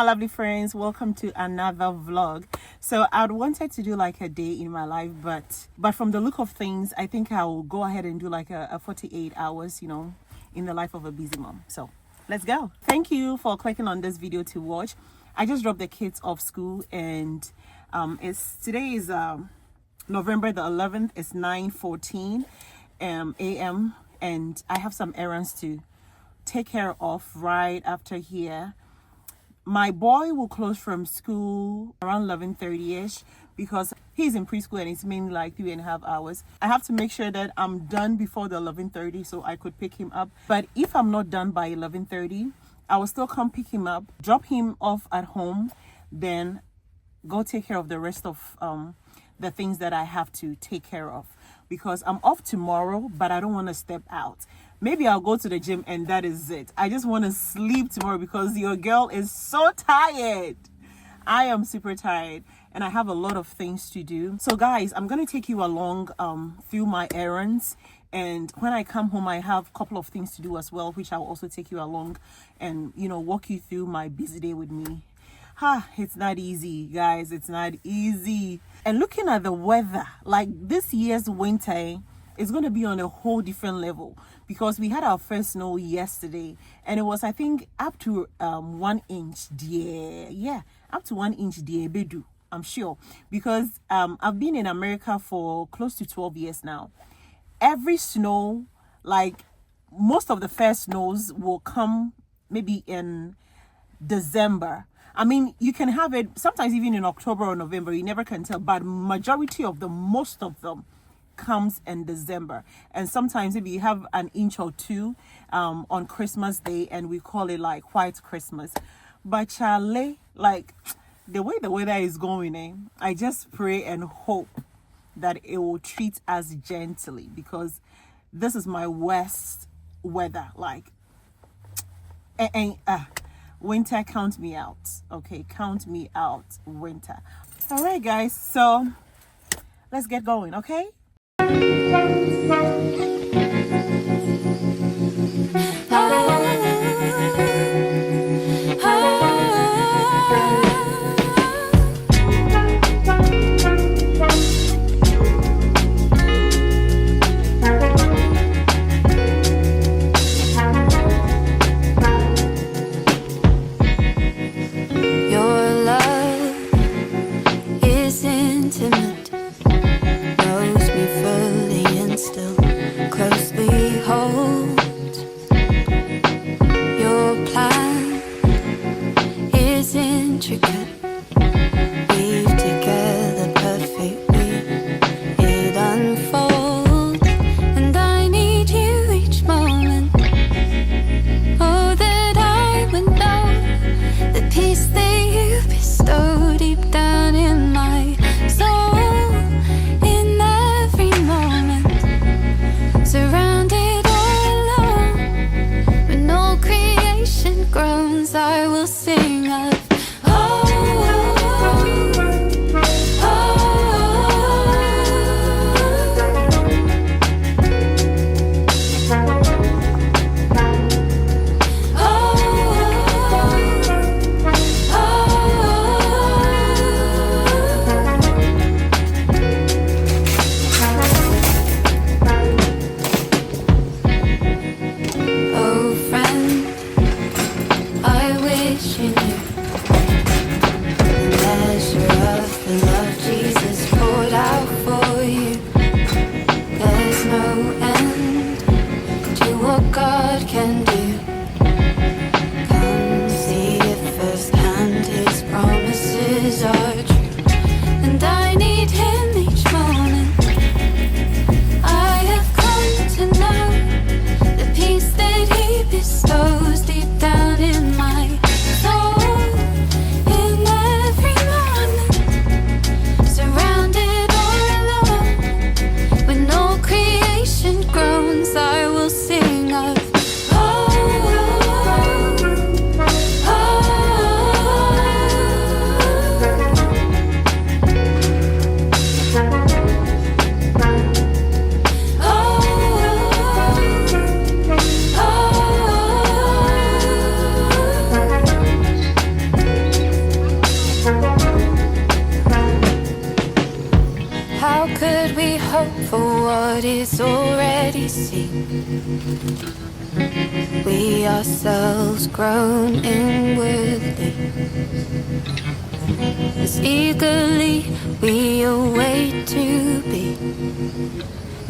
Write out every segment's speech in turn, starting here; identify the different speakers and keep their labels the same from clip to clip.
Speaker 1: my lovely friends, welcome to another vlog. So I'd wanted to do like a day in my life, but from the look of things, I think I'll go ahead and do like a 48 hours, in the life of a busy mom. So let's go. Thank you for clicking on this video to watch. I just dropped the kids off school, and today is November the 11th. It's 9:14 a.m. and I have some errands to take care of right after here. My boy will close from school around 11:30ish because he's in preschool and it's mainly like 3.5 hours. I have to make sure that I'm done before the 11:30 so I could pick him up. But if I'm not done by 11:30, I will still come pick him up, drop him off at home, then go take care of the rest of the things that I have to take care of, because I'm off tomorrow, but I don't want to step out. Maybe I'll go to the gym and that is it. I just want to sleep tomorrow because your girl is so tired. I am super tired and I have a lot of things to do. So guys, I'm going to take you along through my errands. And when I come home, I have a couple of things to do as well, which I'll also take you along and, walk you through my busy day with me. It's not easy, guys. It's not easy. And looking at the weather, like this year's winter is going to be on a whole different level, because we had our first snow yesterday and it was, I think, up to 1 inch. Yeah, up to 1 inch. Bedu, I'm sure, because I've been in America for close to 12 years now. Every snow, like most of the first snows, will come maybe in December. I mean, you can have it sometimes even in October or November, you never can tell, but most of them comes in December. And sometimes maybe you have an inch or two on Christmas Day, and we call it like White Christmas. But Charlie, like the way the weather is going, I just pray and hope that it will treat us gently, because this is my worst weather. Like, winter, count me out. Okay, count me out, winter. All right, guys, so let's get going, okay?
Speaker 2: How could we hope for what is already seen? We ourselves grown inwardly, as eagerly we await to be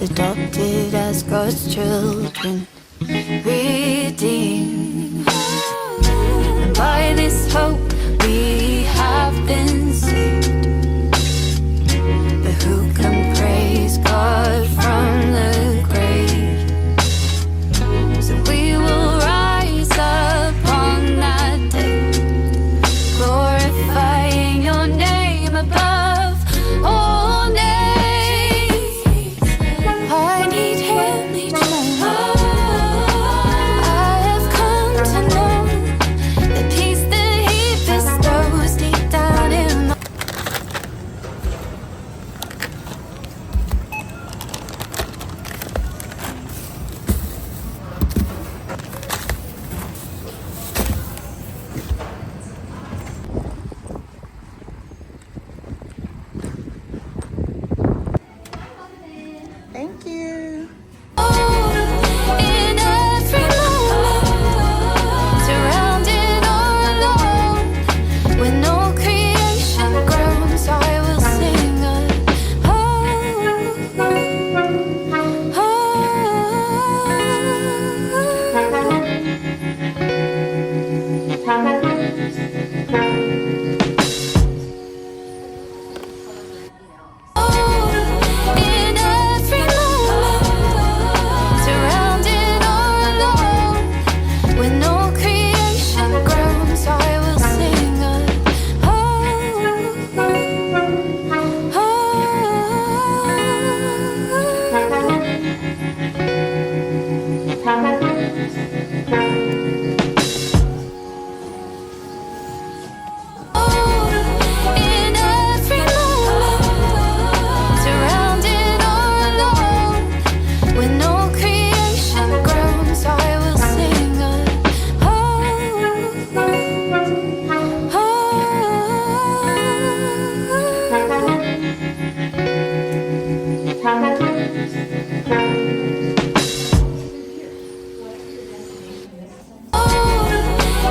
Speaker 2: adopted as God's children, redeemed. And by this hope we have been saved. But who can praise God from the grave? So we will rise upon that day, glorifying your name above all names. I need him each moment. I have come to know the peace that he bestows deep down in my
Speaker 1: Thank you.
Speaker 2: in every moment, surrounded all alone. When all creation groans, I will sing of in every moment, surrounded all alone. When all creation groans, I will sing of in every moment, surrounded all alone. When all creation groans, I will sing of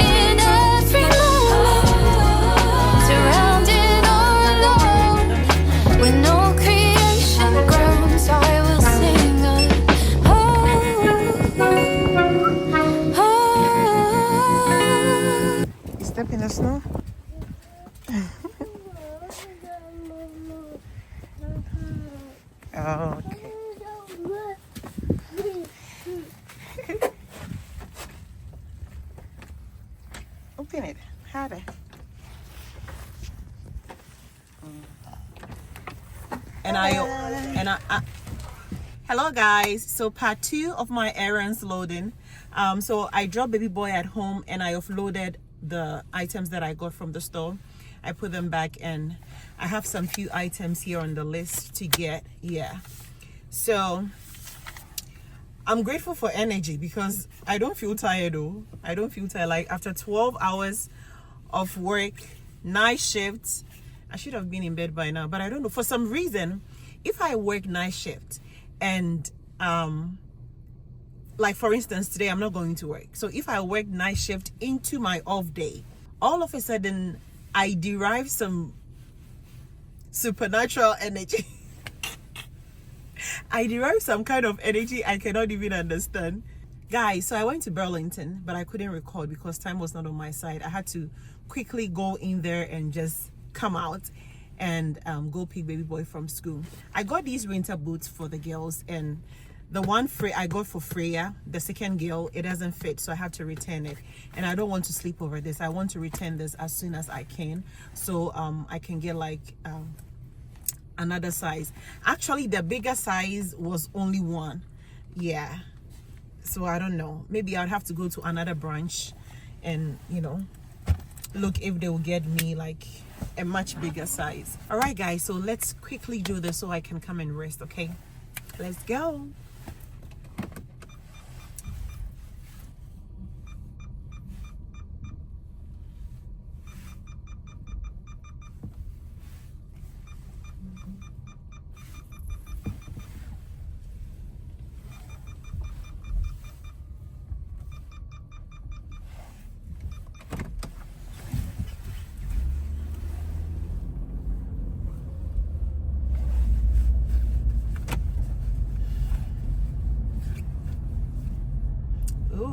Speaker 2: in every moment, surrounded all alone. When all creation groans, I will sing of
Speaker 1: You step in the snow? Oh, okay. Open it. Harder. Hello guys. So part 2 of my errands loading. So I dropped baby boy at home and I offloaded the items that I got from the store. I put them back and I have some few items here on the list to get. Yeah. So I'm grateful for energy because I don't feel tired though. I don't feel tired. Like after 12 hours of work, night shifts, I should have been in bed by now, but I don't know. For some reason, if I work night shift and like for instance, today I'm not going to work. So if I work night shift into my off day, all of a sudden I derive some supernatural energy. I derive some kind of energy I cannot even understand. Guys, so I went to Burlington, but I couldn't record because time was not on my side. I had to quickly go in there and just come out and go pick baby boy from school. I got these winter boots for the girls, and the one I got for Freya, the second girl, it doesn't fit, so I have to return it. And I don't want to sleep over this. I want to return this as soon as I can, so I can get like another size. Actually, the bigger size was only one. Yeah, so I don't know, maybe I'd have to go to another branch and look if they will get me like a much bigger size. All right guys, so let's quickly do this so I can come and rest. Okay, let's go.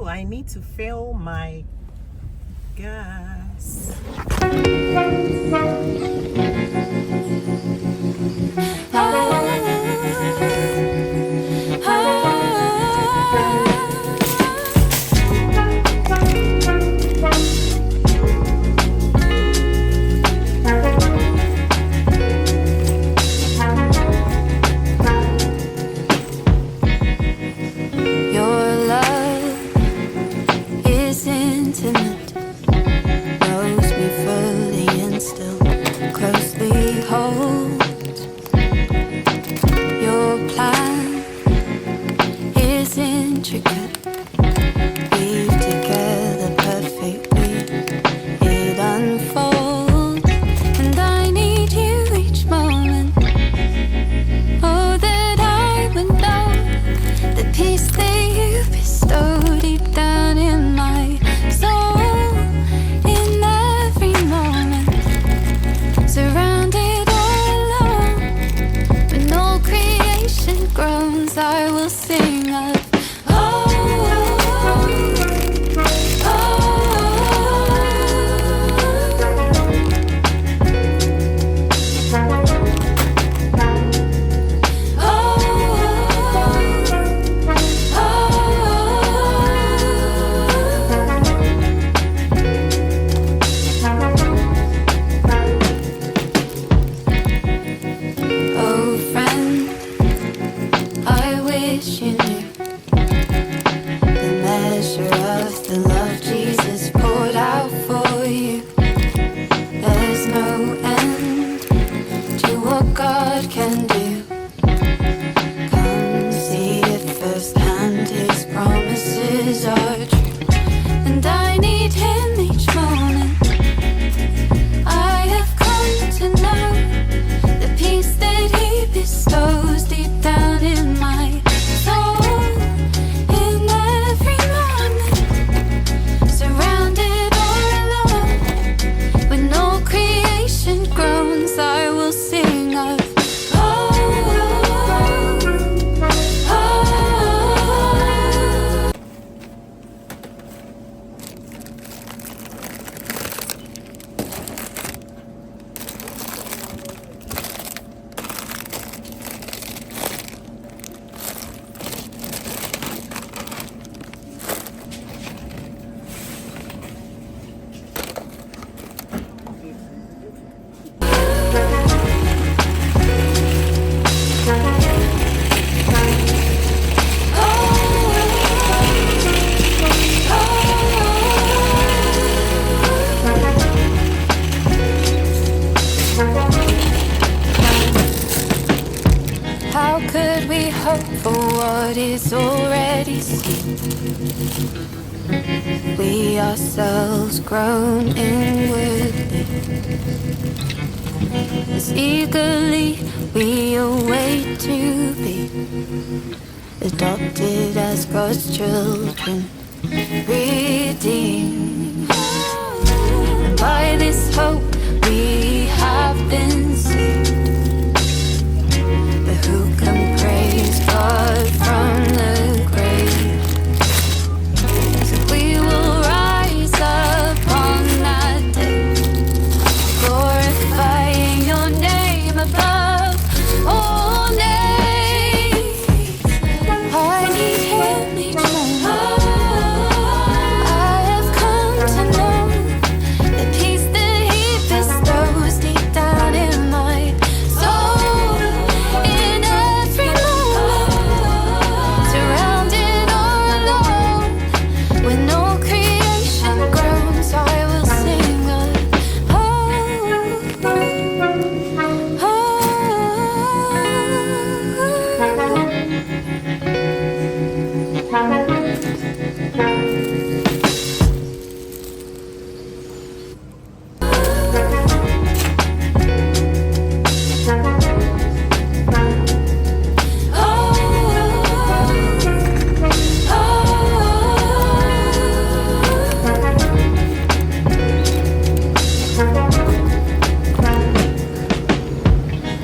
Speaker 1: Oh, I need to fill my gas.
Speaker 2: Your love is intimate, knows me fully and still closely holds. Your plan is intricate, weave together perfectly, it unfolds, and I need you each moment. Oh, that I would know the peace that you bestow deep down in my soul. In every moment, surrounded all alone, when all creation groans, I will sing of oh, friend, I wish you knew the measure of the love Jesus poured out for you. There's no end to what God can do. Come see it firsthand, His promises are true, and I need Him each moment. I have come to know the peace that He bestows deep down in my soul. In every moment, surrounded all alone, when all creation groans, I will sing of how could we hope for what is already seen? We ourselves grown inwardly, as eagerly we await to be adopted as God's children, redeemed. And by this hope we have been saved. But who can praise God from the grave? So we will rise upon that day, glorifying your name above all names. I need Him each moment. I have come to know the peace that He bestows deep down in my soul. In every moment, surrounded all alone, when all creation groans, I will sing of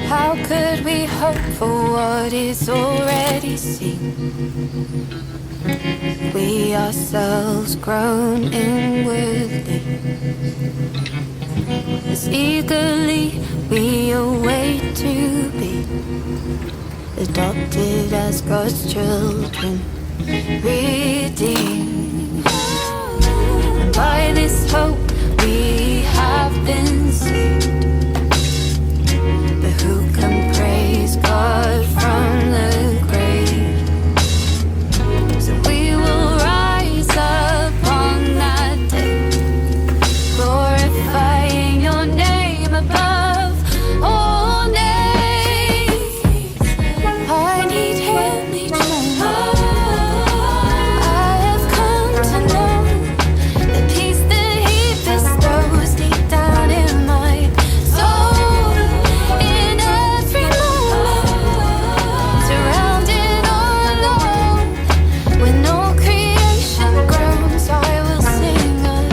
Speaker 2: how could we hope for what is already seen? we ourselves grown inwardly, as eagerly we await to be adopted as God's children, redeemed. And by this hope we have been saved. But who can praise God from the grave? So we will rise upon that day, glorifying your name above all names. I need him each moment. I have come to know the peace that he bestows deep down in my soul. In every moment, surrounded all alone, when no creation groans, I will sing of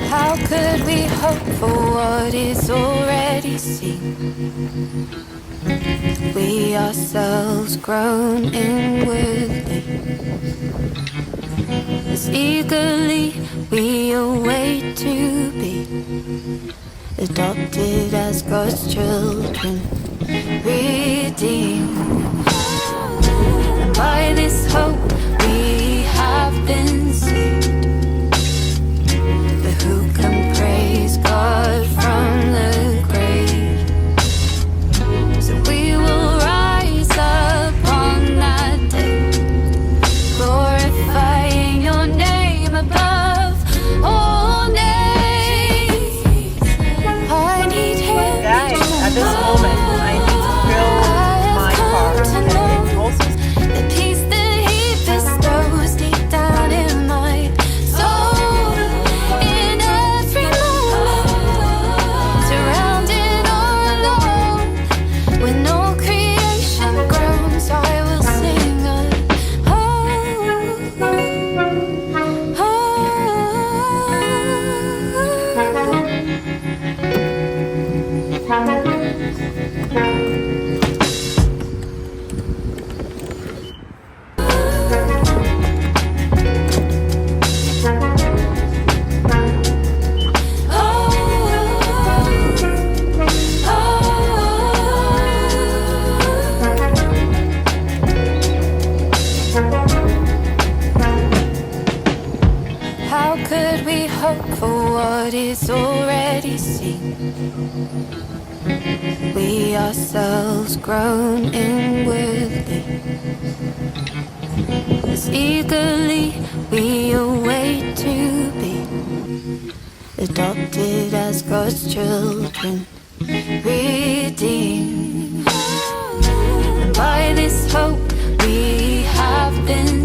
Speaker 2: how could we hope for what is already seen? We ourselves grown inwardly, as eagerly we await to be adopted as God's children, redeemed. And by this hope we have been saved. But who can praise God from the grave? So we will rise upon that day, glorifying your name above all names. I need him.
Speaker 1: Guys, at this moment, I need to fill my car, and it's also
Speaker 2: The peace that he bestows deep down in my soul. In every moment, surrounded all alone, when no creation groans, I will sing of how could we hope for what is already seen? We ourselves grown inwardly, as eagerly we await to be adopted as God's children, redeemed. And by this hope we have been